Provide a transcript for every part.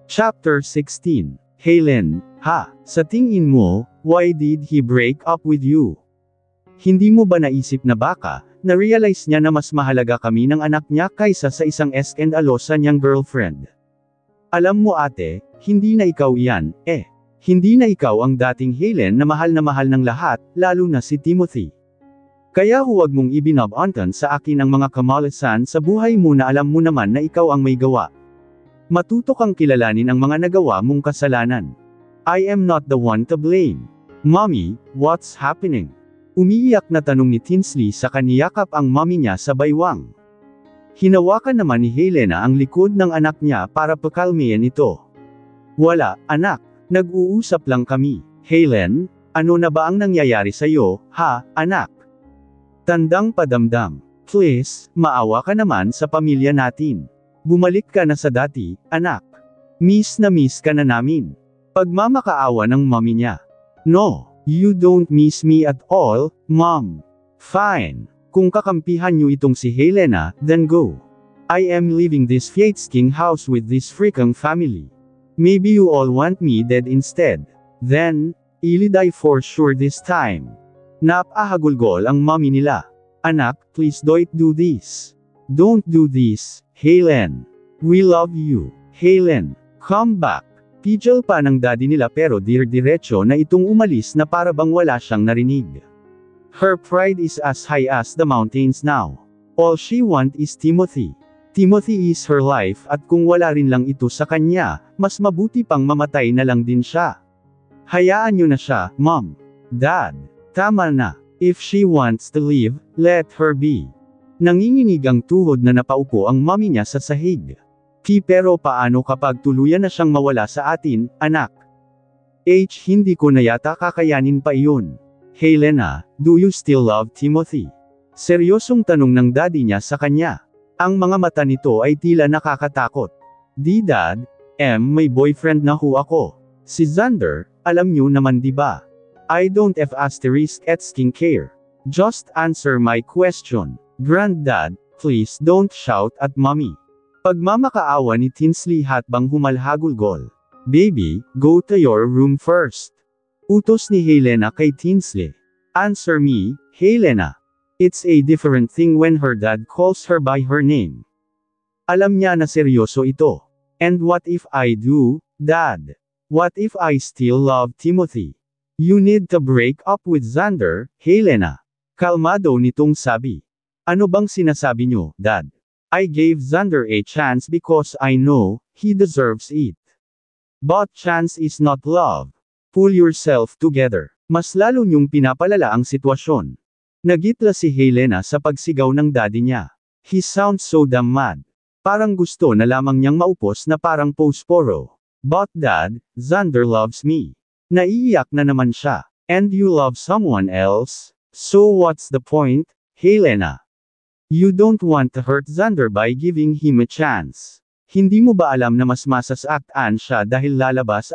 Chapter 16. Helen, ha, sa tingin mo, why did he break up with you? Hindi mo ba naisip na baka, na-realize niya na mas mahalaga kami ng anak niya kaysa sa isang eskandalosa niyang girlfriend? Alam mo ate, hindi na ikaw iyan, Hindi na ikaw ang dating Helen na mahal ng lahat, lalo na si Timothy. Kaya huwag mong ibinabuntan sa akin ang mga kamalasan sa buhay mo na alam mo naman na ikaw ang may gawa. Matuto kang kilalanin ang mga nagawa mong kasalanan. I am not the one to blame. Mommy, what's happening? Umiiyak na tanong ni Tinsley sa kaniyakap ang mommy niya sa baywang. Hinawakan naman ni Helena ang likod ng anak niya para pakalmihan ito. Wala, anak. Nag-uusap lang kami. Helen, ano na ba ang nangyayari sa'yo, ha, anak? Tandang padamdam. Please, maawa ka naman sa pamilya natin. Bumalik ka na sa dati, anak. Miss ka na namin. Pagmamakaawa ng mommy niya. No, you don't miss me at all, mom. Fine. Kung kakampihan niyo itong si Helena, then go. I am leaving this fietsking house with this freaking family. Maybe you all want me dead instead. Then, I'll die for sure this time. Napahagulgol ang mommy nila. Anak, please don't do this. Don't do this, Helen. We love you, Helen. Come back. Pidgel pa ng daddy nila pero diretso na itong umalis na para bang wala siyang narinig. Her pride is as high as the mountains now. All she want is Timothy. Timothy is her life at kung wala rin lang ito sa kanya, mas mabuti pang mamatay na lang din siya. Hayaan niyo na siya, Mom. Dad. Tama na. If she wants to leave, let her be. Nanginginig ang tuhod na napaupo ang mommy niya sa sahig. Pero paano kapag tuluyan na siyang mawala sa atin, anak? Hindi ko na yata kakayanin pa iyon. Helena, do you still love Timothy? Seryosong tanong ng daddy niya sa kanya. Ang mga mata nito ay tila nakakatakot. Di dad, may boyfriend na ho ako. Si Xander, alam niyo naman di ba? I don't have asterisk at skincare. Just answer my question. Granddad, please don't shout at mommy. Pagmamakaawa ni Tinsley hatbang humalhagulgol. Baby, go to your room first. Utos ni Helena kay Tinsley. Answer me, Helena. It's a different thing when her dad calls her by her name. Alam niya na seryoso ito. And what if I do, Dad? What if I still love Timothy? You need to break up with Xander, Helena. Kalmado nitong sabi. Ano bang sinasabi niyo, Dad? I gave Xander a chance because I know he deserves it. But chance is not love. Pull yourself together. Mas lalo niyong pinapalala ang sitwasyon. Nagitla si Helena sa pagsigaw ng daddy niya. He sounds so damn mad. Parang gusto na lamang niyang maupos na parang posporo. But Dad, Xander loves me. Naiiyak na naman siya. And you love someone else? So what's the point, Helena? You don't want to hurt Xander by giving him a chance. Hindi mo ba alam na mas masasaktan siya dahil lalabas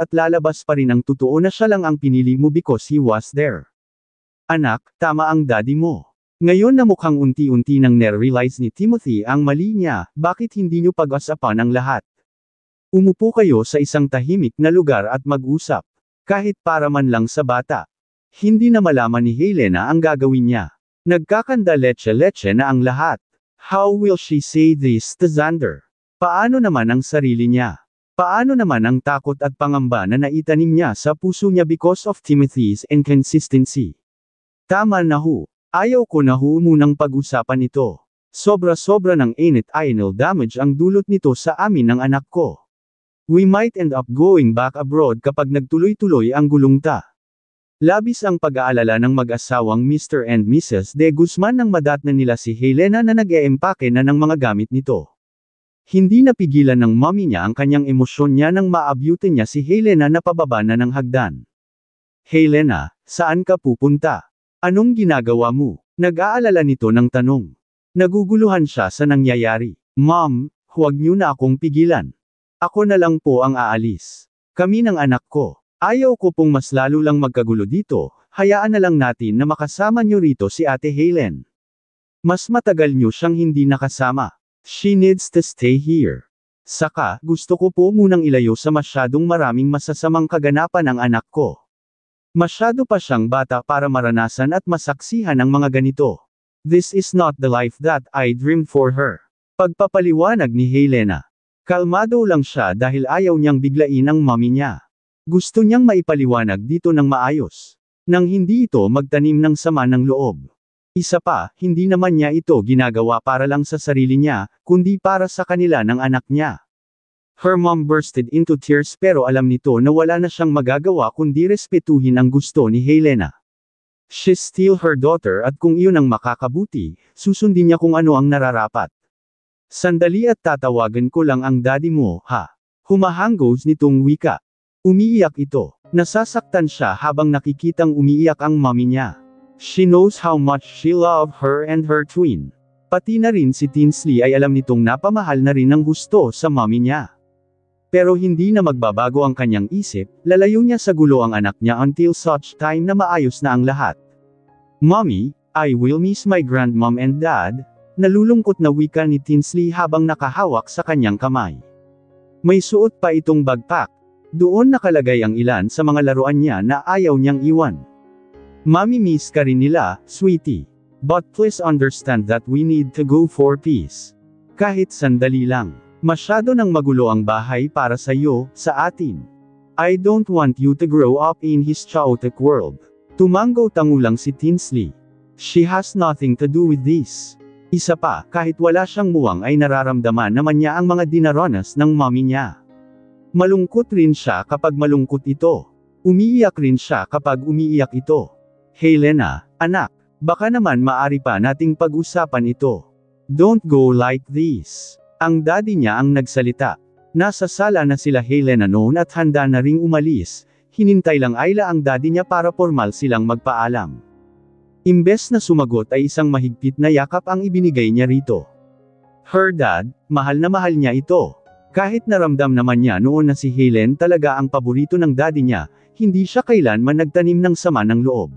pa rin ang totoo na siya lang ang pinili mo because he was there? Anak, tama ang daddy mo. Ngayon na mukhang unti-unti nang na-realize ni Timothy ang mali niya, bakit hindi niyo pag-usapan ang lahat? Umupo kayo sa isang tahimik na lugar at mag-usap. Kahit para man lang sa bata. Hindi na malaman ni Helena ang gagawin niya. Nagkakanda leche-leche na ang lahat. How will she say this to Xander? Paano naman ang sarili niya? Paano naman ang takot at pangamba na naitanim niya sa puso niya because of Timothy's inconsistency? Tama na ho. Ayaw ko na ho munang pag-usapan ito. Sobra-sobra ng anal damage ang dulot nito sa amin ng anak ko. We might end up going back abroad kapag nagtuloy-tuloy ang gulungta. Labis ang pag-aalala ng mag-asawang Mr. and Mrs. De Guzman nang madatnan nila si Helena na nag-eempake na ng mga gamit nito. Hindi napigilan ng mommy niya ang kanyang emosyon niya nang maabyutin niya si Helena na pababa na ng hagdan. Helena, saan ka pupunta? Anong ginagawa mo? Nag-aalala nito ng tanong. Naguguluhan siya sa nangyayari. Mom, huwag niyo na akong pigilan. Ako na lang po ang aalis. Kami ng anak ko. Ayaw ko pong mas lalo lang magkagulo dito, hayaan na lang natin na makasama niyo rito si Ate Helen. Mas matagal niyo siyang hindi nakasama. She needs to stay here. Saka, gusto ko po munang ilayo sa masyadong maraming masasamang kaganapan ang anak ko. Masyado pa siyang bata para maranasan at masaksihan ang mga ganito. This is not the life that I dreamed for her. Pagpapaliwanag ni Helena. Kalmado lang siya dahil ayaw niyang biglain ang mommy niya. Gusto niyang maipaliwanag dito ng maayos. Nang hindi ito magtanim ng sama ng loob. Isa pa, hindi naman niya ito ginagawa para lang sa sarili niya, kundi para sa kanila ng anak niya. Her mom bursted into tears pero alam nito na wala na siyang magagawa kundi respetuhin ang gusto ni Helena. She's still her daughter at kung iyon ang makakabuti, susundin niya kung ano ang nararapat. Sandali at tatawagan ko lang ang daddy mo, ha? Humahanggos nitong wika. Umiiyak ito. Nasasaktan siya habang nakikitang umiiyak ang mommy niya. She knows how much she loved her and her twin. Pati na rin si Tinsley ay alam nitong napamahal na rin ang gusto sa mommy niya. Pero hindi na magbabago ang kanyang isip, lalayo niya sa gulo ang anak niya until such time na maayos na ang lahat. Mommy, I will miss my grandmom and dad, nalulungkot na wika ni Tinsley habang nakahawak sa kanyang kamay. May suot pa itong backpack. Doon nakalagay ang ilan sa mga laruan niya na ayaw niyang iwan. Mommy miss ka rin nila, sweetie. But please understand that we need to go for peace. Kahit sandali lang. Masyado nang magulo ang bahay para sa iyo, sa atin. I don't want you to grow up in his chaotic world. Tumango-tangulang si Tinsley. She has nothing to do with this. Isa pa, kahit wala siyang muwang ay nararamdaman naman niya ang mga dinaranas ng mommy niya. Malungkot rin siya kapag malungkot ito. Umiiyak rin siya kapag umiiyak ito. Helena, anak, baka naman maari pa nating pag-usapan ito. Don't go like this. Ang daddy niya ang nagsalita. Nasa sala na sila Helena noon at handa na ring umalis, hinintay lang Ayla ang daddy niya para formal silang magpaalam. Imbes na sumagot ay isang mahigpit na yakap ang ibinigay niya rito. Her dad, mahal na mahal niya ito. Kahit naramdam naman niya noon na si Helen talaga ang paborito ng daddy niya, hindi siya kailanman nagtanim ng sama ng loob.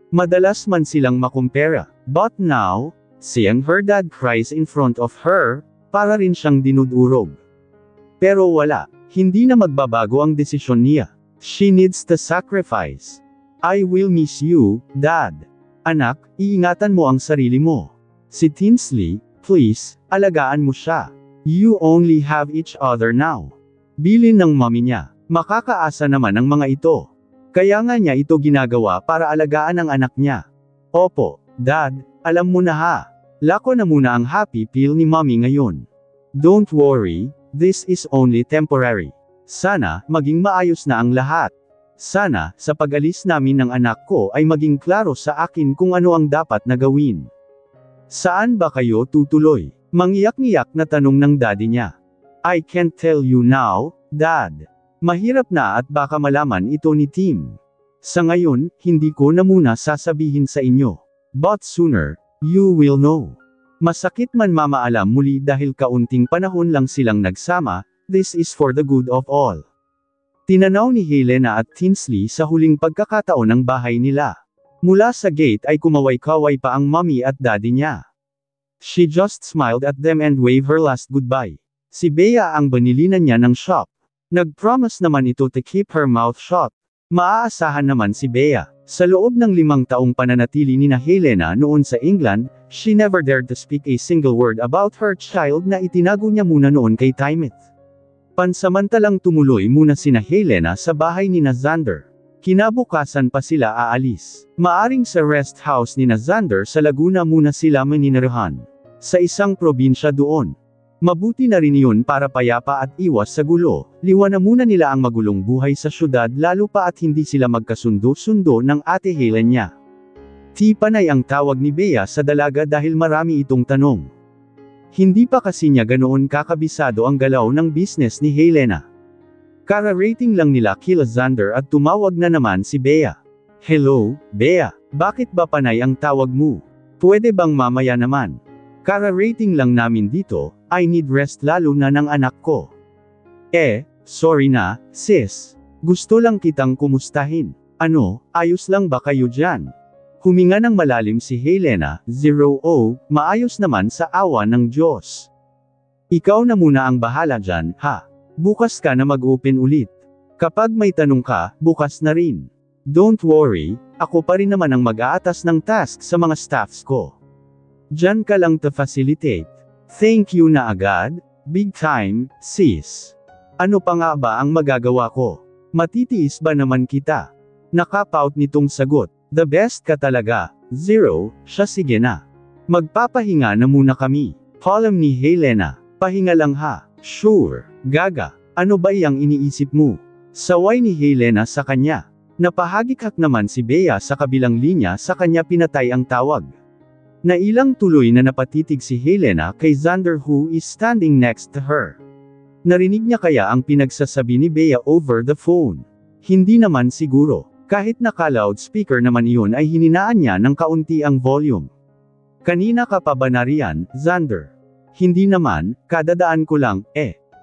Madalas man silang makumpara, but now, seeing her dad cries in front of her, para rin siyang dinudurog. Pero wala, hindi na magbabago ang desisyon niya. She needs to sacrifice. I will miss you, Dad. Anak, iingatan mo ang sarili mo. Si Tinsley, please, alagaan mo siya. You only have each other now. Bilin ng mommy niya. Makakaasa naman ang mga ito. Kaya nga niya ito ginagawa para alagaan ang anak niya. Opo, Dad, alam mo na ha. Lako na muna ang happy pill ni mommy ngayon. Don't worry, this is only temporary. Sana, maging maayos na ang lahat. Sana, sa pag-alis namin ng anak ko ay maging klaro sa akin kung ano ang dapat na gawin. Saan ba kayo tutuloy? Mangiyak-ngiyak na tanong ng daddy niya. I can't tell you now, Dad. Mahirap na at baka malaman ito ni Tim. Sa ngayon, hindi ko na muna sasabihin sa inyo. But sooner, you will know. Masakit man mamaalam muli dahil kaunting panahon lang silang nagsama, this is for the good of all. Tinanaw ni Helena at Tinsley sa huling pagkakataon ng bahay nila. Mula sa gate ay kumaway-kaway pa ang mommy at daddy niya. She just smiled at them and waved her last goodbye. Si Bea ang banilinan niya ng shop. Nag-promise naman ito to keep her mouth shut. Maaasahan naman si Bea. Sa loob ng 5 taong pananatili ni Helena noon sa England, she never dared to speak a single word about her child na itinago niya muna noon kay Timeth. Pansamantalang tumuloy muna sina Helena sa bahay ni Xander. Kinabukasan pa sila aalis. Maaring sa rest house ni Xander sa Laguna muna sila maninirahan. Sa isang probinsya doon. Mabuti na rin iyon para payapa at iwas sa gulo, liwanan muna nila ang magulong buhay sa syudad lalo pa at hindi sila magkasundo-sundo ng ate Helen niya. Panay ang tawag ni Bea sa dalaga dahil marami itong tanong. Hindi pa kasi niya ganoon kakabisado ang galaw ng business ni Helena. Kara-rating lang nila kila Xander at tumawag na naman si Bea. Hello, Bea, bakit ba panay ang tawag mo? Pwede bang mamaya naman? Kara-rating lang namin dito, I need rest lalo na ng anak ko. Sorry na, sis. Gusto lang kitang kumustahin. Ano, ayos lang ba kayo dyan? Huminga ng malalim si Helena, maayos naman sa awa ng Diyos. Ikaw na muna ang bahala dyan, ha? Bukas ka na mag-open ulit. Kapag may tanong ka, bukas na rin. Don't worry, ako pa rin naman ang mag-aatas ng task sa mga staffs ko. Diyan ka lang to facilitate. Thank you na agad, big time, sis. Ano pa nga ba ang magagawa ko? Matitiis ba naman kita? Nakapout nitong sagot. The best ka talaga. Zero, siya sige na. Magpapahinga na muna kami. Column ni Helena. Pahinga lang ha. Sure. Gaga. Ano ba iyang iniisip mo? Saway ni Helena sa kanya. Napahagikak naman si Bea sa kabilang linya sa kanya pinatay ang tawag. Nailang tuloy na napatitig si Helena kay Xander who is standing next to her. Narinig niya kaya ang pinagsasabi ni Bea over the phone? Hindi naman siguro. Kahit naka-loudspeaker naman iyon ay hininaan niya ng kaunti ang volume. Kanina ka pa ba nariyan, Xander? Hindi naman, kadadaan ko lang,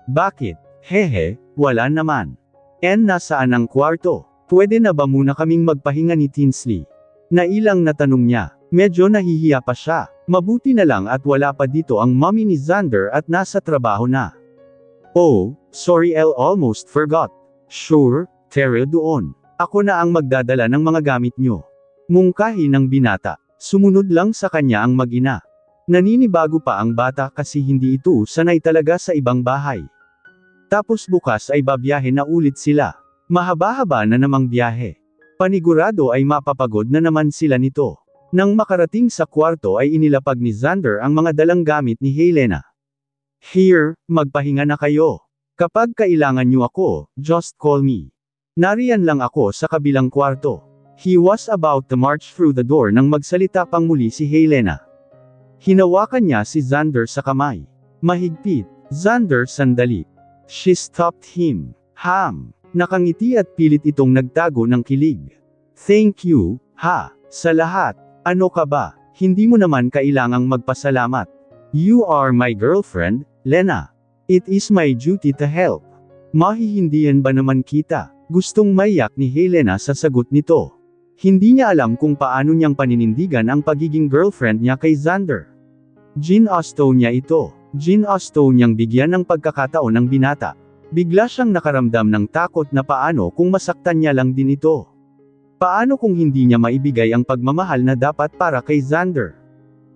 Bakit? Hehe, wala naman. Nasaan ang kwarto? Pwede na ba muna kaming magpahinga ni Tinsley? Nailang na tanong niya. Medyo nahihiya pa siya. Mabuti na lang at wala pa dito ang mommy ni Xander at nasa trabaho na. Oh, sorry almost forgot. Sure, Terry doon. Ako na ang magdadala ng mga gamit nyo. Mungkahi ng binata. Sumunod lang sa kanya ang mag-ina. Naninibago pa ang bata kasi hindi ito sanay talaga sa ibang bahay. Tapos bukas ay babiyahe na ulit sila. Mahaba-haba na namang biyahe. Panigurado ay mapapagod na naman sila nito. Nang makarating sa kwarto ay inilapag ni Xander ang mga dalang gamit ni Helena. Here, magpahinga na kayo. Kapag kailangan niyo ako, just call me. Nariyan lang ako sa kabilang kwarto. He was about to march through the door nang magsalita pang muli si Helena. Hinawakan niya si Xander sa kamay. Mahigpit. Xander sandali. She stopped him. Nakangiti at pilit itong nagtago ng kilig. Thank you, ha, sa lahat. Ano ka ba? Hindi mo naman kailangang magpasalamat. You are my girlfriend, Lena. It is my duty to help. Mahihindihan ba naman kita? Gustong maiyak ni Helena sa sagot nito. Hindi niya alam kung paano niyang paninindigan ang pagiging girlfriend niya kay Xander. Ginusto niya ito. Ginusto niyang bigyan ng pagkakataon ng binata. Bigla siyang nakaramdam ng takot na paano kung masaktan niya lang din ito. Paano kung hindi niya maibigay ang pagmamahal na dapat para kay Xander?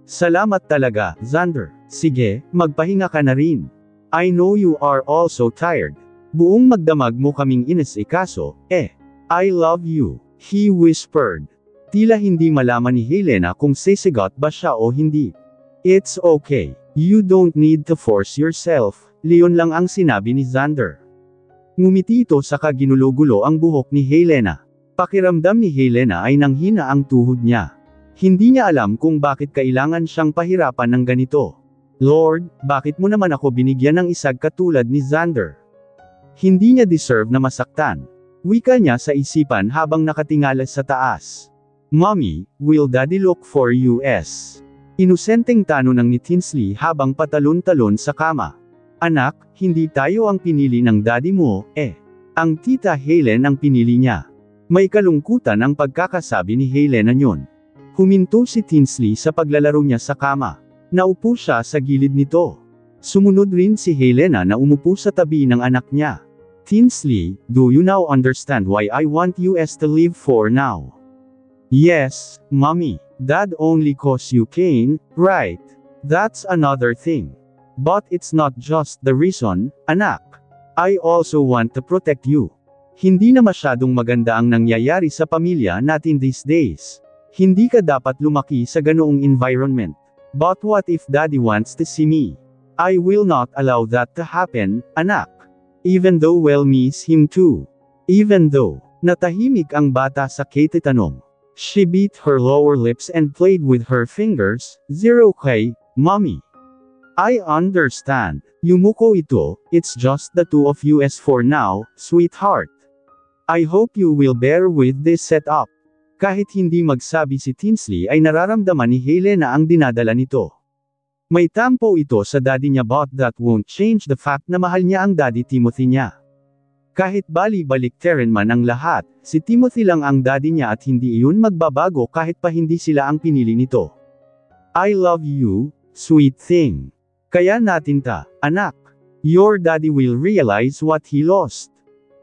Salamat talaga, Xander. Sige, magpahinga ka na rin. I know you are also tired. Buong magdamag mo kaming inas-ikaso, I love you, he whispered. Tila hindi malaman ni Helena kung sisigot ba siya o hindi. It's okay. You don't need to force yourself, Leon lang ang sinabi ni Xander. Ngumiti ito saka ginulo-gulo ang buhok ni Helena. Pakiramdam ni Helena ay nanghina ang tuhod niya. Hindi niya alam kung bakit kailangan siyang pahirapan ng ganito. Lord, bakit mo naman ako binigyan ng isag katulad ni Xander? Hindi niya deserve na masaktan. Wika niya sa isipan habang nakatingala sa taas. Mommy, will Daddy look for US? Inusenteng tanong ni Tinsley habang patalon-talon sa kama. Anak, hindi tayo ang pinili ng daddy mo, Ang tita Helen ang pinili niya. May kalungkutan ang pagkakasabi ni Helena nyon. Huminto si Tinsley sa paglalaro niya sa kama. Naupo siya sa gilid nito. Sumunod rin si Helena na umupo sa tabi ng anak niya. Tinsley, do you now understand why I want US to live for now? Yes, Mommy. Dad only cause you pain, right? That's another thing. But it's not just the reason, anak. I also want to protect you. Hindi na masyadong maganda ang nangyayari sa pamilya natin these days. Hindi ka dapat lumaki sa ganoong environment. But what if Daddy wants to see me? I will not allow that to happen, anak. Even though we'll miss him too. Even though, natahimik ang bata sa tanong. She bit her lower lips and played with her fingers. Zero kay, Mommy. I understand. Yumuko ito, it's just the two of us for now, sweetheart. I hope you will bear with this setup. Kahit hindi magsabi si Tinsley ay nararamdaman ni Helena ang dinadala nito. May tampo ito sa daddy niya but that won't change the fact na mahal niya ang daddy Timothy niya. Kahit bali-baliktarin man ang lahat, si Timothy lang ang daddy niya at hindi iyon magbabago kahit pa hindi sila ang pinili nito. I love you, sweet thing. Kaya natin ta. Anak, your daddy will realize what he lost.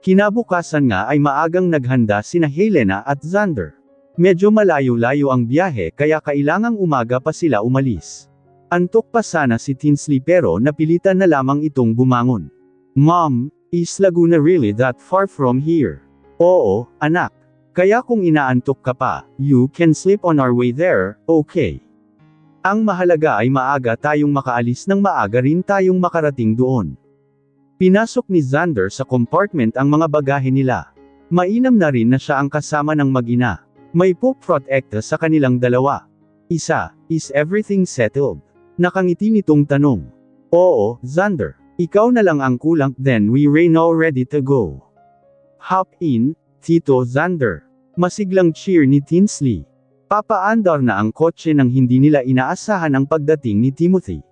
Kinabukasan nga ay maagang naghanda sina Helena at Xander. Medyo malayo-layo ang biyahe kaya kailangang umaga pa sila umalis. Antok pa sana si Tinsley pero napilitan na lamang itong bumangon. Mom, is Laguna really that far from here? Oo, anak. Kaya kung inaantok ka pa, you can sleep on our way there, okay? Ang mahalaga ay maaga tayong makaalis nang maaga rin tayong makarating doon. Pinasok ni Xander sa compartment ang mga bagahe nila. Mainam na rin na siya ang kasama ng mag-ina. May poprotecta sa kanilang dalawa. Isa, is everything settled? Nakangiti nitong tanong. Oo, Xander. Ikaw na lang ang kulang, then we're now ready to go. Hop in, Tito Xander. Masiglang cheer ni Tinsley. Papaandar na ang kotse nang hindi nila inaasahan ang pagdating ni Timothy.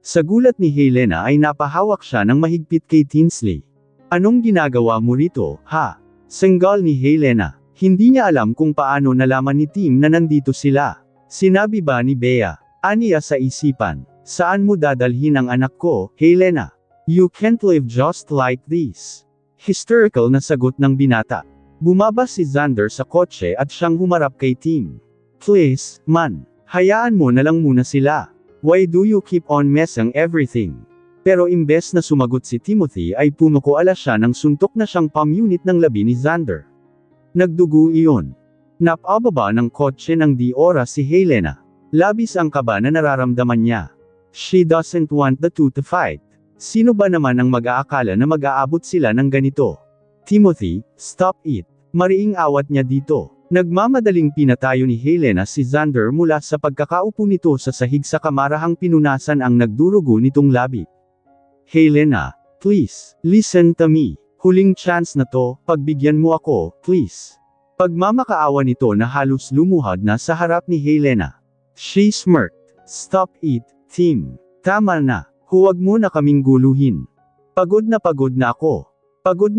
Sa gulat ni Helena ay napahawak siya ng mahigpit kay Tinsley. Anong ginagawa mo rito, ha? Senggal ni Helena. Hindi niya alam kung paano nalaman ni Tim na nandito sila. Sinabi ba ni Bea? Aniya sa isipan. Saan mo dadalhin ang anak ko, Helena? You can't live just like this. Hysterical na sagot ng binata. Bumaba si Xander sa kotse at siyang humarap kay Tim. Please, man. Hayaan mo na lang muna sila. Why do you keep on messing everything? Pero imbes na sumagot si Timothy ay pumukuala siya ng suntok na siyang pamunit ng labi ni Xander. Nagdugo iyon. Napababa ng kotse ng di oras si Helena. Labis ang kaba na nararamdaman niya. She doesn't want the two to fight. Sino ba naman ang mag-aakala na mag-aabot sila ng ganito? Timothy, stop it. Mariing awat niya dito. Nagmamadaling pinatayo ni Helena si Xander mula sa pagkakaupo nito sa sahig sa kamarahang pinunasan ang nagdurugo nitong labi. Helena, please, listen to me. Huling chance na to, pagbigyan mo ako, please. Pagmamakaawa nito na halos lumuhad na sa harap ni Helena. She smirked. Stop it, Tim. Tama na. Huwag mo na kaming guluhin. Pagod na ako. Pagod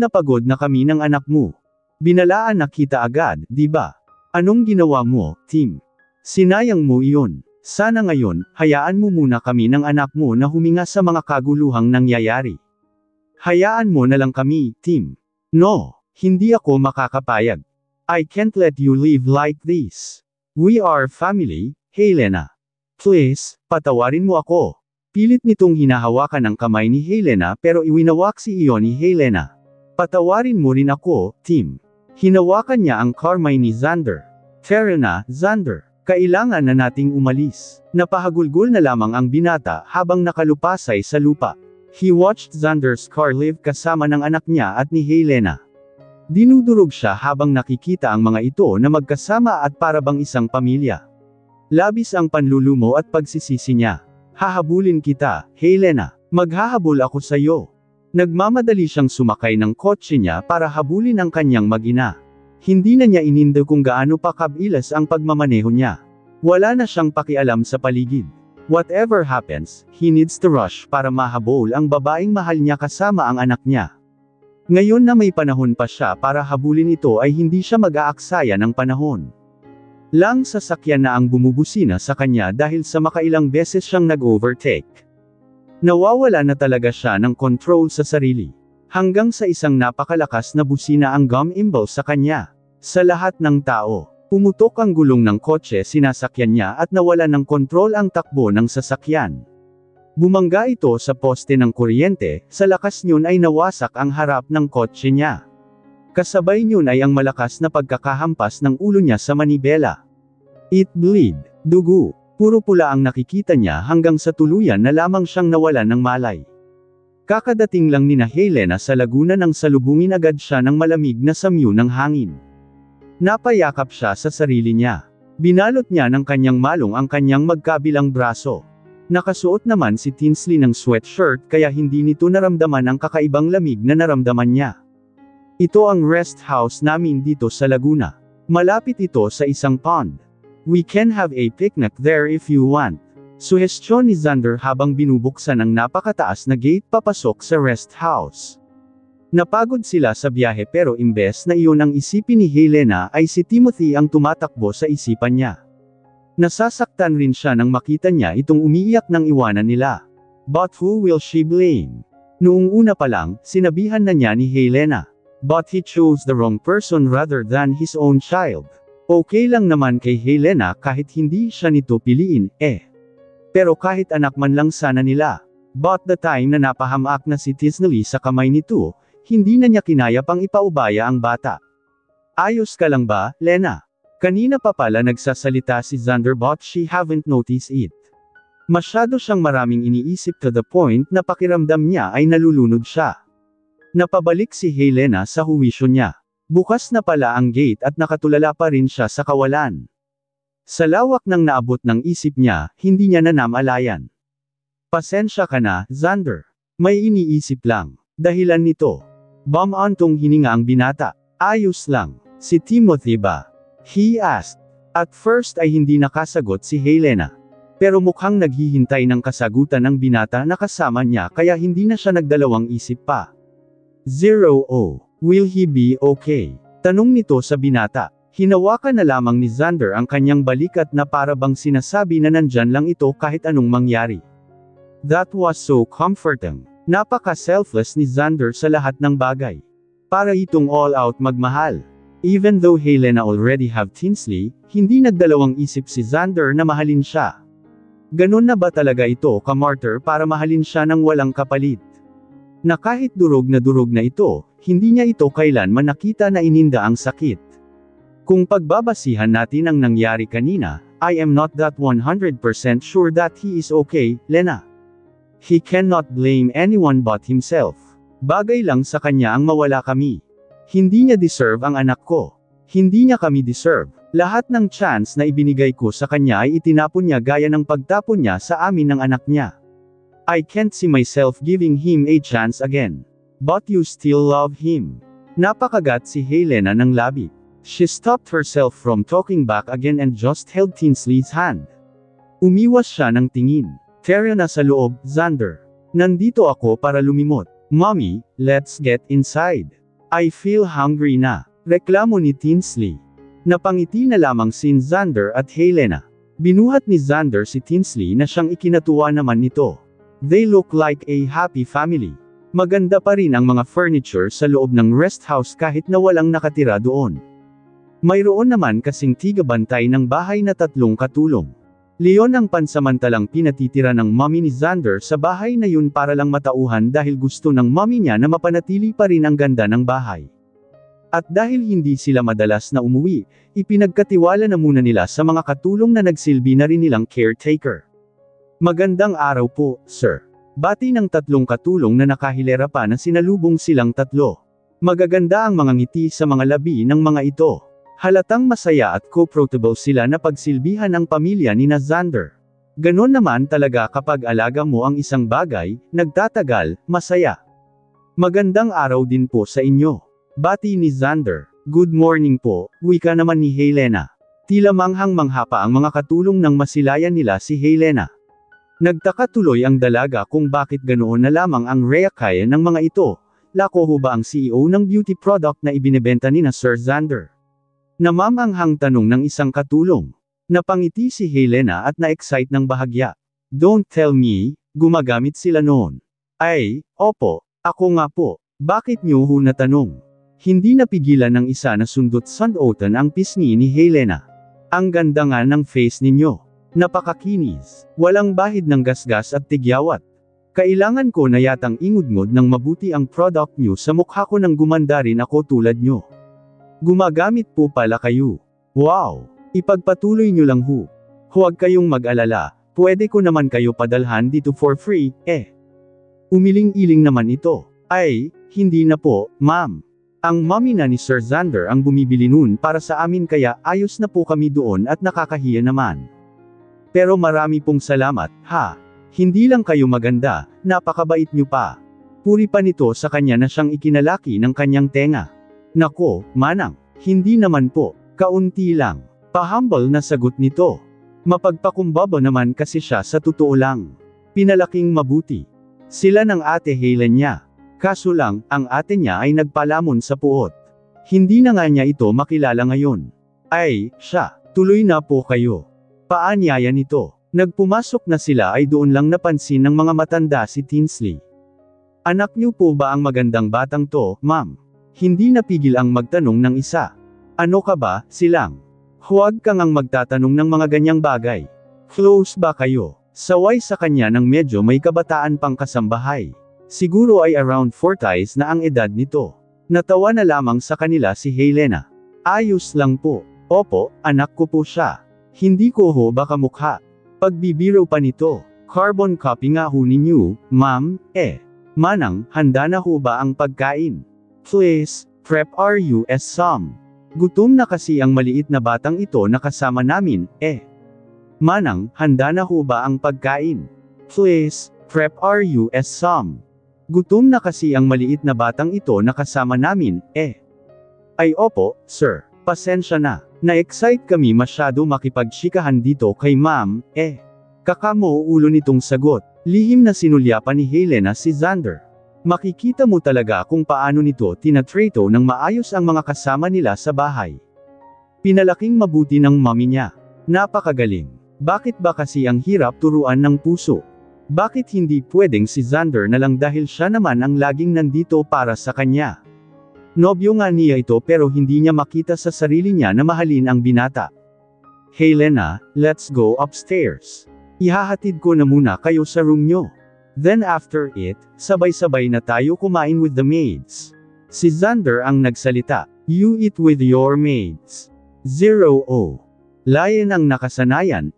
na kami ng anak mo. Binalaan na kita agad, di ba? Anong ginawa mo, Tim? Sinayang mo iyon. Sana ngayon, hayaan mo muna kami ng anak mo na huminga sa mga kaguluhang nangyayari. Hayaan mo na lang kami, Tim. No, hindi ako makakapayag. I can't let you live like this. We are family, Helena. Please, patawarin mo ako. Pilit nitong hinahawakan ang kamay ni Helena pero iwinawak si iyon ni Helena. Patawarin mo rin ako, Tim. Hinawakan niya ang kamay ni Xander. Tara na, Xander. Kailangan na nating umalis. Napahagulgol na lamang ang binata habang nakalupasay sa lupa. He watched Xander's car leave kasama ng anak niya at ni Helena. Dinudurog siya habang nakikita ang mga ito na magkasama at parabang isang pamilya. Labis ang panlulumo at pagsisisi niya. Hahabulin kita, Helena. Maghahabol ako sa iyo. Nagmamadali siyang sumakay ng kotse niya para habulin ang kanyang mag-ina. Hindi na niya ininde kung gaano pa kabilas ang pagmamaneho niya. Wala na siyang pakialam sa paligid. Whatever happens, he needs to rush para mahabol ang babaeng mahal niya kasama ang anak niya. Ngayon na may panahon pa siya para habulin ito ay hindi siya mag-aaksaya ng panahon. Lang sasakyan na ang bumubusina sa kanya dahil sa makailang beses siyang nag-overtake. Nawawala na talaga siya ng control sa sarili. Hanggang sa isang napakalakas na busina ang gum-imbal sa kanya. Sa lahat ng tao, pumutok ang gulong ng kotse sinasakyan niya at nawala ng kontrol ang takbo ng sasakyan. Bumangga ito sa poste ng kuryente, sa lakas niyon ay nawasak ang harap ng kotse niya. Kasabay niyon ay ang malakas na pagkakahampas ng ulo niya sa manibela. It bleed, dugo, puro pula ang nakikita niya hanggang sa tuluyan na lamang siyang nawalan ng malay. Kakadating lang nina Helena sa Laguna nang salubungin agad siya ng malamig na samyu ng hangin. Napayakap siya sa sarili niya. Binalot niya ng kanyang malong ang kanyang magkabilang braso. Nakasuot naman si Tinsley ng sweatshirt kaya hindi nito naramdaman ang kakaibang lamig na naramdaman niya. Ito ang rest house namin dito sa Laguna. Malapit ito sa isang pond. We can have a picnic there if you want. Suhestyon ni Xander habang binubuksan ang napakataas na gate papasok sa rest house. Napagod sila sa biyahe pero imbes na iyon ang isipin ni Helena ay si Timothy ang tumatakbo sa isipan niya. Nasasaktan rin siya nang makita niya itong umiiyak ng iwanan nila. But who will she blame? Noong una pa lang, sinabihan na niya ni Helena. But he chose the wrong person rather than his own child. Okay lang naman kay Helena kahit hindi siya nito piliin, Pero kahit anak man lang sana nila. But the time na napahamak na si Tisnelly sa kamay nito, hindi na niya kinaya pang ipaubaya ang bata. Ayos ka lang ba, Lena? Kanina pa pala nagsasalita si Xander but she haven't noticed it. Masyado siyang maraming iniisip to the point na pakiramdam niya ay nalulunod siya. Napabalik si Helena sa huwisyo niya. Bukas na pala ang gate at nakatulala pa rin siya sa kawalan. Sa lawak ng naabot ng isip niya, hindi niya namalayan. Pasensya ka na, Xander. May iniisip lang. Dahilan nito. Bumantong hininga ang binata. Ayos lang. Si Timothy ba? He asked. At first ay hindi nakasagot si Helena. Pero mukhang naghihintay ng kasagutan ng binata na kasama niya kaya hindi na siya nagdalawang isip pa. 0 Will he be okay? Tanong nito sa binata. Hinawakan na lamang ni Xander ang kanyang balikat na para bang sinasabi na nandyan lang ito kahit anong mangyari. That was so comforting. Napaka-selfless ni Xander sa lahat ng bagay. Para itong all-out magmahal. Even though Helena already have Tinsley, hindi nagdalawang isip si Xander na mahalin siya. Ganon na ba talaga ito ka-martyr para mahalin siya ng walang kapalit? Na kahit durog na ito, hindi niya ito kailanman nakita na ininda ang sakit. Kung pagbabasihan natin ang nangyari kanina, I am not that 100% sure that he is okay, Lena. He cannot blame anyone but himself. Bagay lang sa kanya ang mawala kami. Hindi niya deserve ang anak ko. Hindi niya kami deserve. Lahat ng chance na ibinigay ko sa kanya ay itinapon niya gaya ng pagtapon niya sa amin ng anak niya. I can't see myself giving him a chance again. But you still love him. Napakagat si Helena ng labi. She stopped herself from talking back again and just held Tinsley's hand. Umiwas siya ng tingin. Tara na sa loob, Xander. Nandito ako para lumimot. Mommy, let's get inside. I feel hungry na. Reklamo ni Tinsley. Napangiti na lamang si Xander at Helena. Binuhat ni Xander si Tinsley na siyang ikinatuwa naman nito. They look like a happy family. Maganda pa rin ang mga furniture sa loob ng rest house kahit na walang nakatira doon. Mayroon naman kasing tigabantay ng bahay na 3 katulong. Leon ang pansamantalang pinatitira ng mommy ni Xander sa bahay na yun para lang matauhan dahil gusto ng mommy niya na mapanatili pa rin ang ganda ng bahay. At dahil hindi sila madalas na umuwi, ipinagkatiwala na muna nila sa mga katulong na nagsilbi na rin nilang caretaker. Magandang araw po, sir. Bati ng 3 katulong na nakahilera pa na sinalubong silang 3. Magaganda ang mga ngiti sa mga labi ng mga ito. Halatang masaya at comfortable sila na pagsilbihan ang pamilya ni Xander. Ganon naman talaga kapag alaga mo ang isang bagay, nagtatagal, masaya. Magandang araw din po sa inyo. Bati ni Xander. Good morning po, wika naman ni Helena. Tila manghang-mangha pa ang mga katulong nang masilayan nila si Helena. Nagtaka tuloy ang dalaga kung bakit ganoon na lamang ang reaksyon ng mga ito. Lako ho ba ang CEO ng beauty product na ibinebenta ni Sir Xander? Namamanghang tanong ng isang katulong. Napangiti si Helena at na-excite ng bahagya. Don't tell me, gumagamit sila noon. Ay, opo, ako nga po. Bakit niyo ho natanong? Hindi napigilan ng isa na sundot sundotan ang pisngi ni Helena. Ang ganda nga ng face ninyo. Napakakinis. Walang bahid ng gasgas at tigyawat. Kailangan ko na yatang ingudngod ng mabuti ang product nyo sa mukha ko nang gumanda rin ako tulad nyo. Gumagamit po pala kayo. Wow! Ipagpatuloy nyo lang ho. Huwag kayong mag-alala, pwede ko naman kayo padalhan dito for free, Umiling-iling naman ito. Ay, hindi na po, ma'am. Ang mommy na ni Sir Xander ang bumibili nun para sa amin kaya ayos na po kami doon at nakakahiya naman. Pero marami pong salamat, ha? Hindi lang kayo maganda, napakabait nyo pa. Puri pa nito sa kanya na siyang ikinalaki ng kanyang tenga. Nako, manang, hindi naman po, kaunti lang. Pa-humble na sagot nito. Mapagpakumbaba naman kasi siya sa totoo lang. Pinalaking mabuti. Sila ng ate Helen niya. Kaso lang, ang ate niya ay nagpalamon sa puot. Hindi na nga niya ito makilala ngayon. Ay, siya, tuloy na po kayo. Paanyaya nito. Nagpumasok na sila ay doon lang napansin ng mga matanda si Tinsley. Anak niyo po ba ang magandang batang to, ma'am? Hindi napigil ang magtanong ng isa. Ano ka ba, silang? Huwag kang ang magtatanong ng mga ganyang bagay. Close ba kayo? Saway sa kanya ng medyo may kabataan pang kasambahay. Siguro ay around 40s na ang edad nito. Natawa na lamang sa kanila si Helena. Ayos lang po. Opo, anak ko po siya. Hindi ko ho baka mukha. Pagbibiro pa nito. Carbon copy nga ho ninyo, ma'am, Manang, handa na ho ba ang pagkain? Please, prep us some. Gutom na kasi ang maliit na batang ito na kasama namin, Manang, handa na ho ba ang pagkain? Please, prep us some. Gutom na kasi ang maliit na batang ito na kasama namin, Ay opo, sir. Pasensya na. Na-excite kami masyado makipagtsikahan dito kay ma'am, Kakamo ulo nitong sagot. Lihim na sinulyapan ni Helena si Xander. Makikita mo talaga kung paano nito tinatrato ng maayos ang mga kasama nila sa bahay. Pinalaking mabuti ng mami niya. Napakagaling. Bakit ba kasi ang hirap turuan ng puso? Bakit hindi pwedeng si Xander na lang dahil siya naman ang laging nandito para sa kanya? Nobyo nga niya ito pero hindi niya makita sa sarili niya na mahalin ang binata. Helena, let's go upstairs. Ihahatid ko na muna kayo sa room nyo. Then after it, sabay-sabay na tayo kumain with the maids. Si Xander ang nagsalita. You eat with your maids. 0 Layan ang nakasanayan,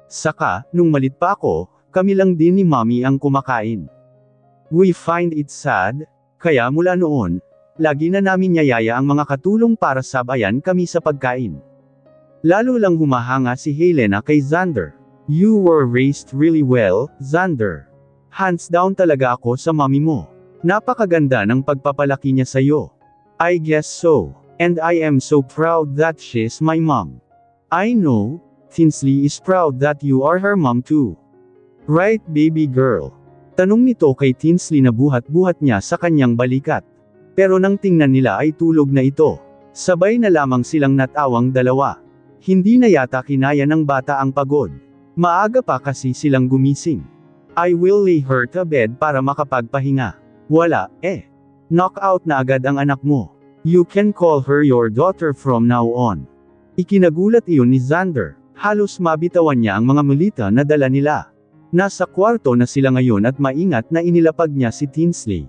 Saka, nung malit pa ako, kami lang din ni mommy ang kumakain. We find it sad, kaya mula noon, lagi na namin niyayaya ang mga katulong para sabayan kami sa pagkain. Lalo lang humahanga si Helena kay Xander. You were raised really well, Xander. Hands down talaga ako sa mommy mo. Napakaganda ng pagpapalaki niya sa'yo. I guess so. And I am so proud that she's my mom. I know, Tinsley is proud that you are her mom too. Right baby girl? Tanong nito kay Tinsley na buhat-buhat niya sa kanyang balikat. Pero nang tingnan nila ay tulog na ito. Sabay na lamang silang natawang dalawa. Hindi na yata kinaya ng bata ang pagod. Maaga pa kasi silang gumising. I will lay her to bed para makapagpahinga. Wala, Knockout na agad ang anak mo. You can call her your daughter from now on. Ikinagulat iyon ni Xander. Halos mabitawan niya ang mga malita na dala nila. Nasa kwarto na sila ngayon at maingat na inilapag niya si Tinsley.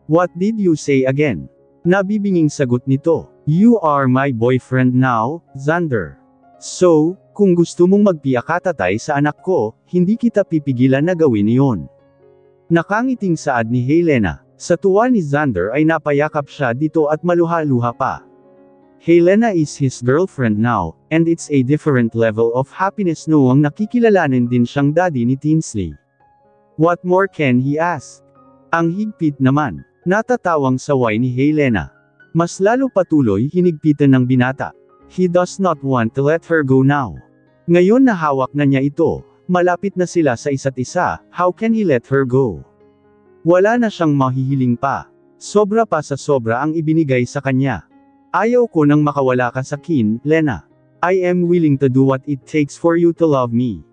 What did you say again? Nabibinging sagot nito. You are my boyfriend now, Xander. So, kung gusto mong magpiyakatatay sa anak ko, hindi kita pipigilan na gawin iyon. Nakangiting saad ni Helena. Sa tuwa ni Xander ay napayakap siya dito at maluha-luha pa. Helena is his girlfriend now, and it's a different level of happiness noong nakikilalanin din siyang daddy ni Tinsley. What more can he ask? Ang higpit naman. Natatawang saway ni Helena. Mas lalo patuloy hinigpitan ng binata. He does not want to let her go now. Ngayon na hawak na niya ito, malapit na sila sa isa't isa, how can he let her go? Wala na siyang mahihiling pa. Sobra pa sa sobra ang ibinigay sa kanya. Ayaw ko nang makawala ka sa akin, Lena. I am willing to do what it takes for you to love me.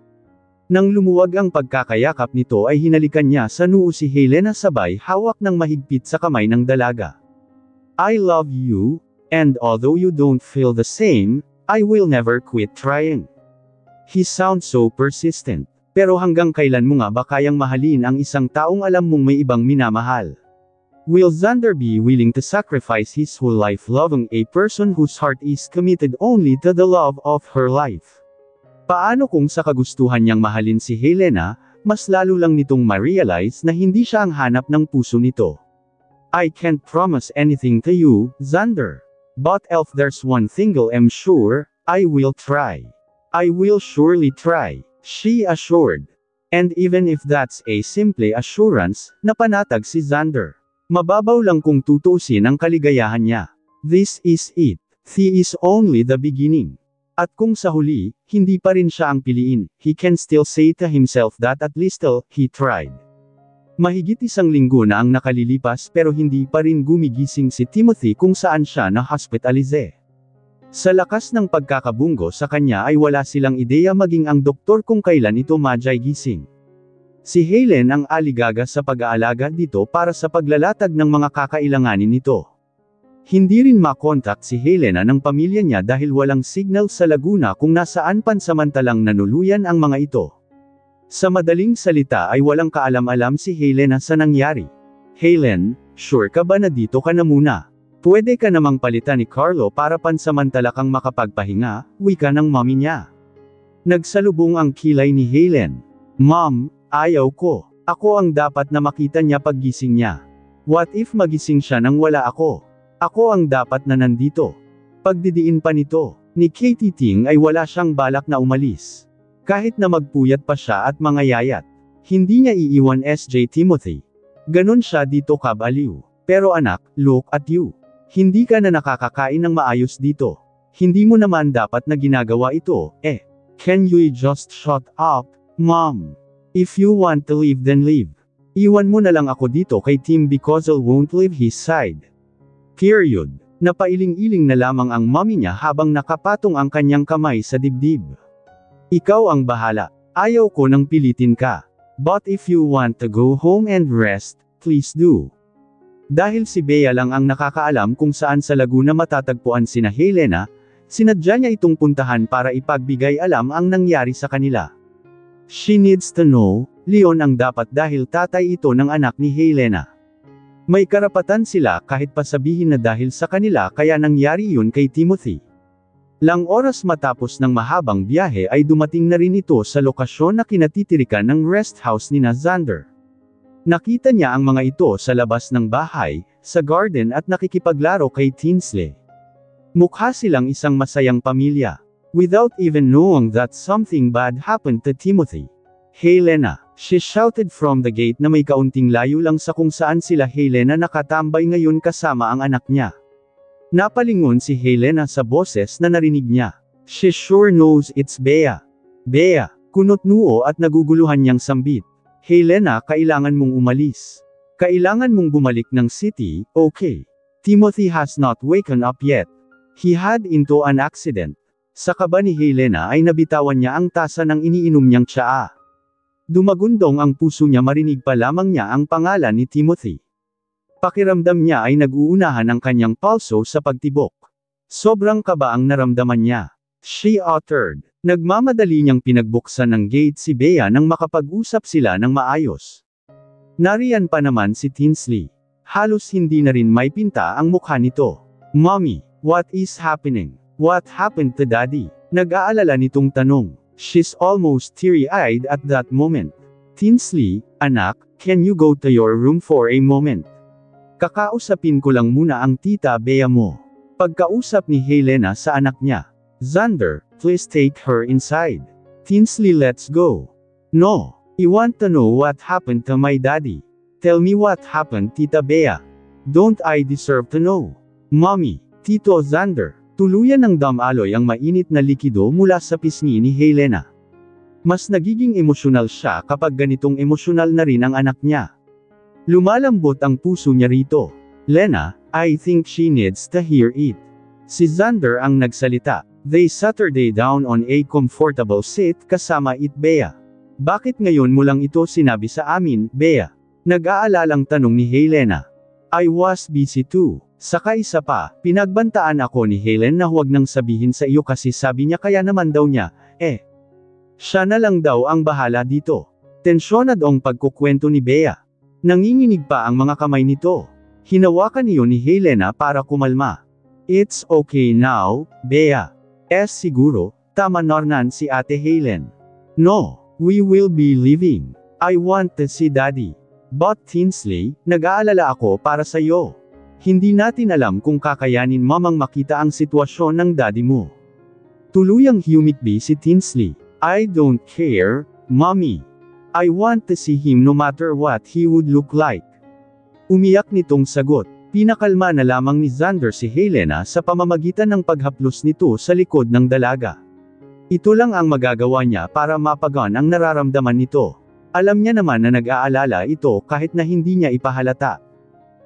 Nang lumuwag ang pagkakayakap nito ay hinalikan niya sa noo si Helena sabay hawak ng mahigpit sa kamay ng dalaga. I love you, and although you don't feel the same, I will never quit trying. He sounds so persistent. Pero hanggang kailan mo nga ba kayang mahalin ang isang taong alam mong may ibang minamahal? Will Xander be willing to sacrifice his whole life loving a person whose heart is committed only to the love of her life? Paano kung sa kagustuhan niyang mahalin si Helena, mas lalo lang nitong ma-realize na hindi siya ang hanap ng puso nito? I can't promise anything to you, Xander. But if there's one thing I'm sure, I will try. I will surely try, she assured. And even if that's a simple assurance, napanatag si Xander. Mababaw lang kung tutuusin ang kaligayahan niya. This is it. He is only the beginning. At kung sa huli, hindi pa rin siya ang piliin, he can still say to himself that at least he tried. Mahigit isang linggo na ang nakalilipas pero hindi pa rin gumigising si Timothy kung saan siya na-hospitalize. Sa lakas ng pagkakabunggo sa kanya ay wala silang ideya maging ang doktor kung kailan ito majay gising. Si Helen ang aligaga sa pag-aalaga dito para sa paglalatag ng mga kakailanganin nito. Hindi rin makontak si Helena ng pamilya niya dahil walang signal sa Laguna kung nasaan pansamantalang nanuluyan ang mga ito. Sa madaling salita ay walang kaalam-alam si Helena sa nangyari. Helen, sure ka ba na dito ka na muna? Pwede ka namang palitan ni Carlo para pansamantala kang makapagpahinga, wika ng mommy niya. Nagsalubong ang kilay ni Helen. Mom, ayaw ko. Ako ang dapat na makita niya paggising niya. What if magising siya nang wala ako? Ako ang dapat na nandito. Pagdidiin pa nito, ni Katie Ting ay wala siyang balak na umalis. Kahit na magpuyat pa siya at mangayayat. Hindi niya iiwan SJ Timothy. Ganon siya dito kabaliw. Pero anak, look at you. Hindi ka na nakakakain ng maayos dito. Hindi mo naman dapat na ginagawa ito, eh. Can you just shut up, mom? If you want to leave then leave. Iwan mo na lang ako dito kay Tim because I won't leave his side. Period. Napailing-iling na lamang ang mommy niya habang nakapatong ang kanyang kamay sa dibdib. Ikaw ang bahala. Ayaw ko nang pilitin ka. But if you want to go home and rest, please do. Dahil si Bea lang ang nakakaalam kung saan sa Laguna matatagpuan sina Helena, sinadya niya itong puntahan para ipagbigay alam ang nangyari sa kanila. She needs to know, Leon ang dapat dahil tatay ito ng anak ni Helena. May karapatan sila kahit pasabihin na dahil sa kanila kaya nangyari yun kay Timothy. Lang oras matapos ng mahabang biyahe ay dumating na rin ito sa lokasyon na kinatitirikan ng rest house ni Xander. Nakita niya ang mga ito sa labas ng bahay, sa garden at nakikipaglaro kay Tinsley. Mukha silang isang masayang pamilya. Without even knowing that something bad happened to Timothy. Helena, she shouted from the gate na may kaunting layo lang sa kung saan sila Helena nakatambay ngayon kasama ang anak niya. Napalingon si Helena sa boses na narinig niya. She sure knows it's Bea. Bea, kunot noo at naguguluhan niyang sambit. Helena, kailangan mong umalis. Kailangan mong bumalik ng city, okay. Timothy has not waken up yet. He had into an accident. Sa kaba ni Helena ay nabitawan niya ang tasa ng iniinom niyang tsaa. Dumagundong ang puso niya marinig pa lamang niya ang pangalan ni Timothy. Pakiramdam niya ay nag-uunahan ang kanyang pulso sa pagtibok. Sobrang kaba ang naramdaman niya. She uttered. Nagmamadali niyang pinagbuksan ng gate si Bea nang makapag-usap sila ng maayos. Nariyan pa naman si Tinsley. Halos hindi na rin may pinta ang mukha nito. Mommy, what is happening? What happened to Daddy? Nag-aalala nitong tanong. She's almost teary-eyed at that moment. Tinsley, anak, can you go to your room for a moment? Kakausapin ko lang muna ang tita Bea mo. Pagkausap ni Helena sa anak niya. Xander, please take her inside. Tinsley, let's go. No. I want to know what happened to my daddy. Tell me what happened, Tita Bea. Don't I deserve to know? Mommy, Tito Xander. Tuluyan ng damaloy ang mainit na likido mula sa pisngi ni Helena. Mas nagiging emosyonal siya kapag ganitong emosyonal na rin ang anak niya. Lumalambot ang puso niya rito. Lena, I think she needs to hear it. Si Xander ang nagsalita. They sat her down on a comfortable seat kasama it Bea. Bakit ngayon mo lang ito sinabi sa amin, Bea? Nag-aalalang tanong ni Helena. I was busy too. Saka isa pa, pinagbantaan ako ni Helen na huwag nang sabihin sa iyo kasi sabi niya kaya naman daw niya, siya na lang daw ang bahala dito. Tensyonad ang pagkukwento ni Bea. Nanginginig pa ang mga kamay nito. Hinawakan niyo ni Helena para kumalma. It's okay now, Bea. Siguro, tama nornan si Ate Helen. No, we will be leaving. I want to see Daddy. But Tinsley, nag-aalala ako para sa iyo. Hindi natin alam kung kakayanin mamang makita ang sitwasyon ng daddy mo. Tuluyang humikbi si Tinsley. I don't care, Mommy. I want to see him no matter what he would look like. Umiyak nitong sagot. Pinakalma na lamang ni Xander si Helena sa pamamagitan ng paghaplos nito sa likod ng dalaga. Ito lang ang magagawa niya para mapagaan ang nararamdaman nito. Alam niya naman na nag-aalala ito kahit na hindi niya ipahalata.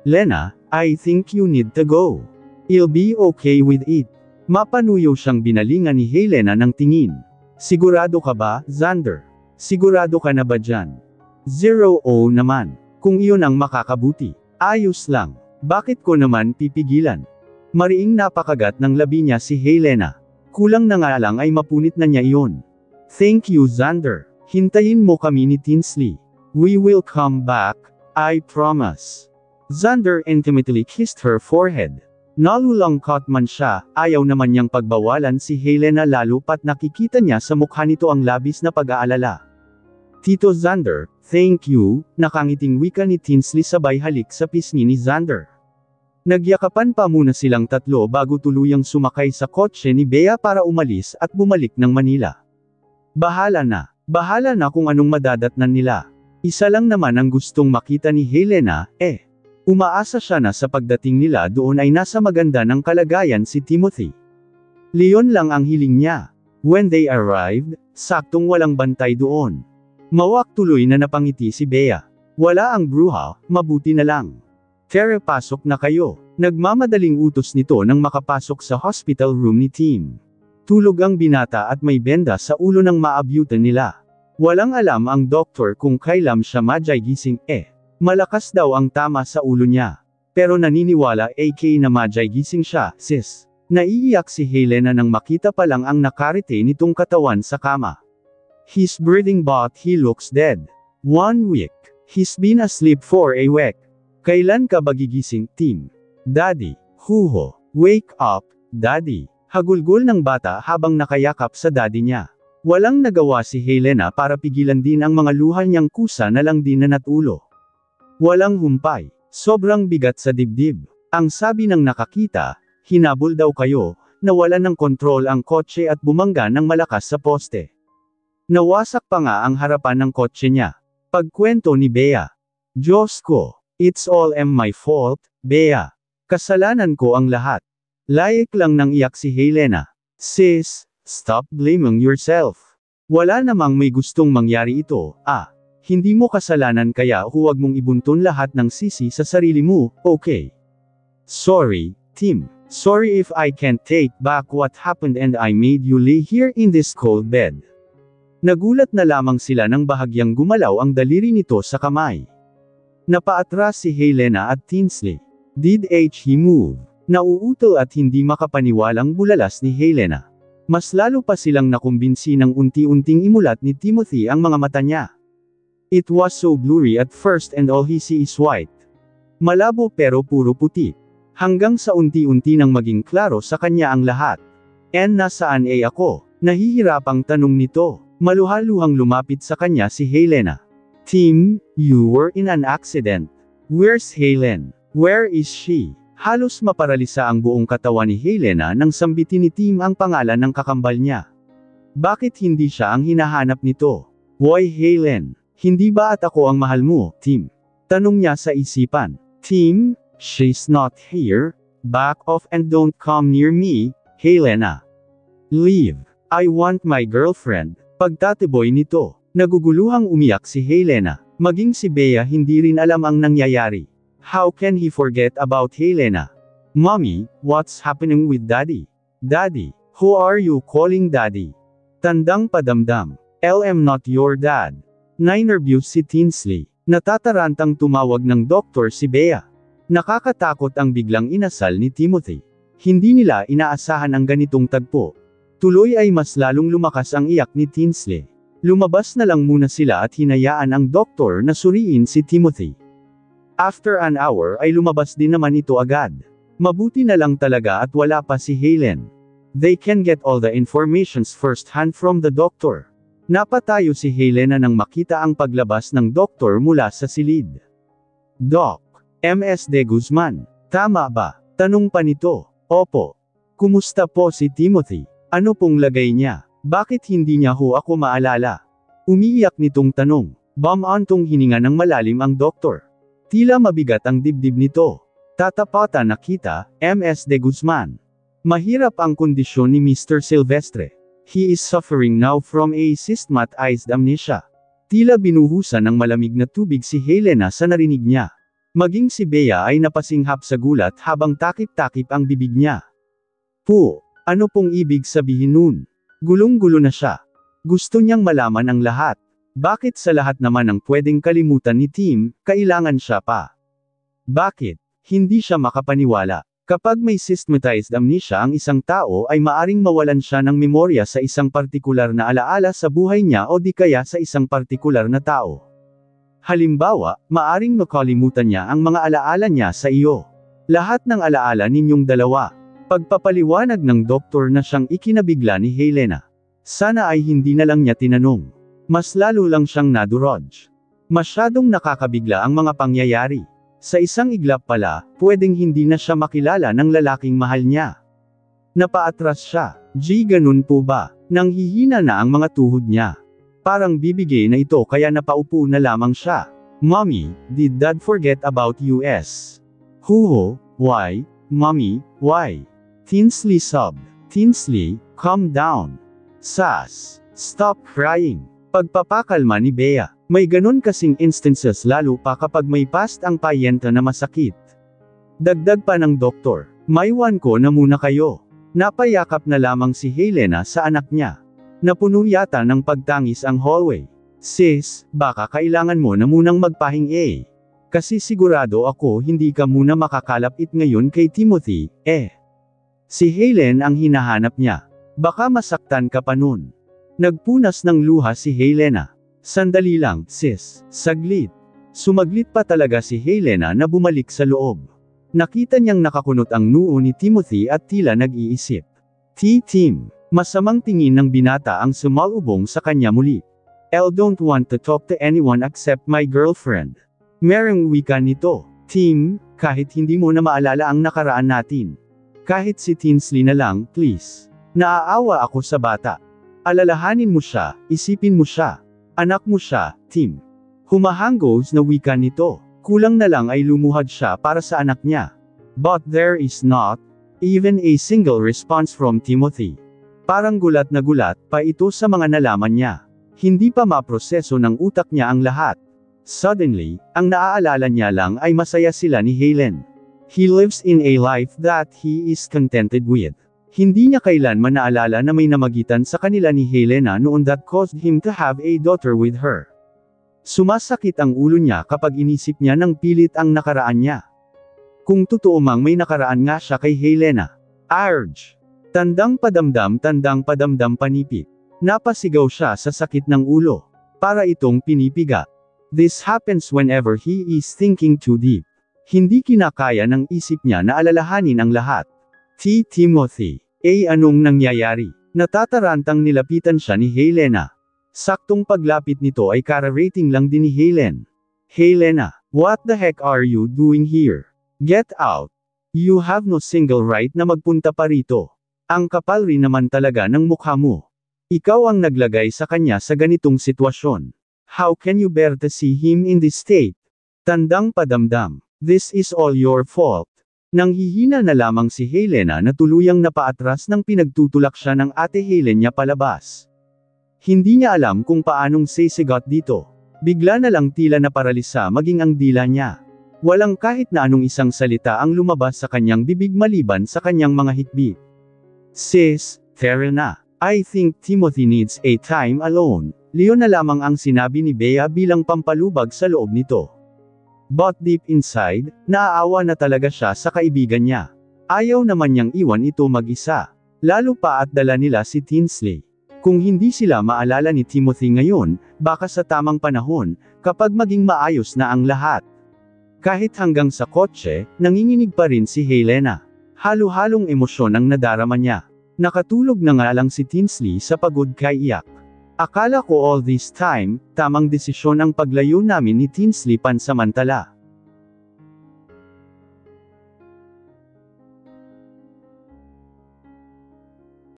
Lena, I think you need to go. I'll be okay with it. Mapanuyo siyang binalingan ni Helena ng tingin. Sigurado ka ba, Xander? Sigurado ka na ba dyan? 0 naman. Kung iyon ang makakabuti. Ayos lang. Bakit ko naman pipigilan? Mariing napakagat ng labi niya si Helena. Kulang na nga lang ay mapunit na niya iyon. Thank you, Xander. Hintayin mo kami ni Tinsley. We will come back, I promise. Xander intimately kissed her forehead. Nalulungkot man siya, ayaw naman niyang pagbawalan si Helena lalo pat nakikita niya sa mukha nito ang labis na pag-aalala. Tito Xander, thank you, nakangiting wika ni Tinsley sabay halik sa pisngi ni Xander. Nagyakapan pa muna silang tatlo bago tuluyang sumakay sa kotse ni Bea para umalis at bumalik ng Manila. Bahala na kung anong madadatnan nila. Isa lang naman ang gustong makita ni Helena, umaasa siya na sa pagdating nila doon ay nasa maganda ng kalagayan si Timothy. Leon lang ang hiling niya. When they arrived, saktong walang bantay doon. Mawak tuloy na napangiti si Bea. Wala ang bruha, mabuti na lang. Tara, pasok na kayo. Nagmamadaling utos nito nang makapasok sa hospital room ni Tim. Tulog ang binata at may benda sa ulo ng maabyutan nila. Walang alam ang doktor kung kailan siya magigising, malakas daw ang tama sa ulo niya. Pero naniniwala na magigising siya, sis. Naiiyak si Helena nang makita pa lang ang nakarite nitong katawan sa kama. He's breathing but he looks dead. 1 week. He's been asleep for a week. Kailan ka ba gigising, Tim? Daddy. Huho. Wake up, Daddy. Hagulgol ng bata habang nakayakap sa daddy niya. Walang nagawa si Helena para pigilan din ang mga luha niyang kusa na lang din na natulo. Walang humpay. Sobrang bigat sa dibdib. Ang sabi ng nakakita, hinabol daw kayo, nawalan ng kontrol ang kotse at bumangga ng malakas sa poste. Nawasak pa nga ang harapan ng kotse niya. Pagkwento ni Bea. Diyos ko, it's all my fault, Bea. Kasalanan ko ang lahat. Layek lang nang iyak si Helena. Sis, stop blaming yourself. Wala namang may gustong mangyari ito, Hindi mo kasalanan kaya huwag mong ibuntun lahat ng sisi sa sarili mo, okay? Sorry, Tim. Sorry if I can't take back what happened and I made you lay here in this cold bed. Nagulat na lamang sila nang bahagyang gumalaw ang daliri nito sa kamay. Napaatras si Helena at Tinsley. Did he move? Nauutol at hindi makapaniwalang bulalas ni Helena. Mas lalo pa silang nakumbinsi ng unti-unting imulat ni Timothy ang mga mata niya. It was so blurry at first and all he sees is white. Malabo pero puro puti. Hanggang sa unti-unti nang maging klaro sa kanya ang lahat. Nasaan ako? Nahihirapang tanong nito. Maluhaluhang lumapit sa kanya si Helena. Tim, you were in an accident. Where's Helen? Where is she? Halos maparalisa ang buong katawan ni Helena nang sambitin ni Tim ang pangalan ng kakambal niya. Bakit hindi siya ang hinahanap nito? Why Helen? Hindi ba at ako ang mahal mo, Tim? Tanong niya sa isipan. Tim, she's not here. Back off and don't come near me, Helena. Leave. I want my girlfriend. Pagtatiboy nito. Naguguluhang umiyak si Helena. Maging si Bea hindi rin alam ang nangyayari. How can he forget about Helena? Mommy, what's happening with Daddy? Daddy, who are you calling Daddy? Tandang padamdam. I'm not your dad. Nainervyos si Tinsley. Natatarantang tumawag ng doktor si Bea. Nakakatakot ang biglang inasal ni Timothy. Hindi nila inaasahan ang ganitong tagpo. Tuloy ay mas lalong lumakas ang iyak ni Tinsley. Lumabas na lang muna sila at hinayaan ang doktor na suriin si Timothy. After an hour ay lumabas din naman ito agad. Mabuti na lang talaga at wala pa si Helen. They can get all the informations first hand from the doctor. Napatayo si Helena nang makita ang paglabas ng doktor mula sa silid. Doc, Ms. De Guzman, tama ba? Tanong pa nito. Opo. Kumusta po si Timothy? Ano pong lagay niya? Bakit hindi niya ho ako maalala? Umiiyak nitong tanong. Bumantong hininga ng malalim ang doktor. Tila mabigat ang dibdib nito. Tatapatan na kita, Ms. De Guzman. Mahirap ang kondisyon ni Mr. Silvestre. He is suffering now from a systematized amnesia. Tila binuhusan ng malamig na tubig si Helena sa narinig niya. Maging si Bea ay napasinghap sa gulat habang takip-takip ang bibig niya. Po, Ano pong ibig sabihin nun? Gulong-gulo na siya. Gusto niyang malaman ang lahat. Bakit sa lahat naman ng pwedeng kalimutan ni Tim, kailangan siya pa? Bakit? Hindi siya makapaniwala. Kapag may systematized amnesia ang isang tao ay maaring mawalan siya ng memorya sa isang partikular na alaala sa buhay niya o di kaya sa isang partikular na tao. Halimbawa, maaring makalimutan niya ang mga alaala niya sa iyo. Lahat ng alaala ninyong dalawa. Pagpapaliwanag ng doktor na siyang ikinabigla ni Helena. Sana ay hindi na lang niya tinanong. Mas lalo lang siyang nadurog. Masyadong nakakabigla ang mga pangyayari. Sa isang iglap pala, pwedeng hindi na siya makilala ng lalaking mahal niya. Napaatras siya. Ganun po ba? Nanghihina na ang mga tuhod niya. Parang bibigay na ito kaya napaupo na lamang siya. Mommy, did Dad forget about us? Huho, why? Mommy, why? Tinsley sobbed. Tinsley, calm down. Sas, stop crying. Pagpapakalma ni Bea. May ganun kasing instances lalo pa kapag may past ang payenta na masakit. Dagdag pa ng doktor, maiwan ko na muna kayo. Napayakap na lamang si Helena sa anak niya. Napuno yata ng pagtangis ang hallway. Sis, baka kailangan mo na munang magpahinga. Kasi sigurado ako hindi ka muna makakalapit ngayon kay Timothy, Si Helen ang hinahanap niya. Baka masaktan ka pa nun. Nagpunas ng luha si Helena. Sandali lang, sis. Saglit. Sumaglit pa talaga si Helena na bumalik sa loob. Nakita niyang nakakunot ang noo ni Timothy at tila nag-iisip. Tim. Masamang tingin ng binata ang sumalubong sa kanya muli. I don't want to talk to anyone except my girlfriend. Merong wika nito. Tim, kahit hindi mo na maalala ang nakaraan natin. Kahit si Tinsley na lang, please. Naaawa ako sa bata. Alalahanin mo siya, isipin mo siya. Anak mo siya, Tim. Humahanggos na wika nito. Kulang na lang ay lumuhad siya para sa anak niya. But there is not even a single response from Timothy. Parang gulat na gulat pa ito sa mga nalaman niya. Hindi pa maproseso ng utak niya ang lahat. Suddenly, ang naaalala niya lang ay masaya sila ni Helen. He lives in a life that he is contented with. Hindi niya kailanman naalala na may namagitan sa kanila ni Helena noon that caused him to have a daughter with her. Sumasakit ang ulo niya kapag inisip niya ng pilit ang nakaraan niya. Kung totoo mang may nakaraan nga siya kay Helena. Arj! Tandang padamdam panipit. Napasigaw siya sa sakit ng ulo. Para itong pinipiga. This happens whenever he is thinking too deep. Hindi kinakaya ng isip niya na alalahanin ang lahat. Timothy. Anong nangyayari? Natatarantang nilapitan siya ni Helena. Saktong paglapit nito ay kararating lang din ni Helen. Helena, what the heck are you doing here? Get out. You have no single right na magpunta pa rito. Ang kapal rin naman talaga ng mukha mo. Ikaw ang naglagay sa kanya sa ganitong sitwasyon. How can you bear to see him in this state? Tandang padamdam. This is all your fault. Nanghihina na lamang si Helena na tuluyang napaatras nang pinagtutulak siya ng ate Helen niya palabas. Hindi niya alam kung paanong sisigot dito. Bigla na lang tila naparalisa maging ang dila niya. Walang kahit na anong isang salita ang lumabas sa kanyang bibig maliban sa kanyang mga hikbi. Sis, tara na. I think Timothy needs a time alone. Leon na lamang ang sinabi ni Bea bilang pampalubag sa loob nito. But deep inside, naaawa na talaga siya sa kaibigan niya. Ayaw naman niyang iwan ito mag-isa. Lalo pa at dala nila si Tinsley. Kung hindi sila maalala ni Timothy ngayon, baka sa tamang panahon, kapag maging maayos na ang lahat. Kahit hanggang sa kotse, nanginginig pa rin si Helena. Halo-halong emosyon ang nadarama niya. Nakatulog na nga lang si Tinsley sa pagod kay iyak. Akala ko all this time, tamang desisyon ang paglayo namin ni Tinsley pansamantala.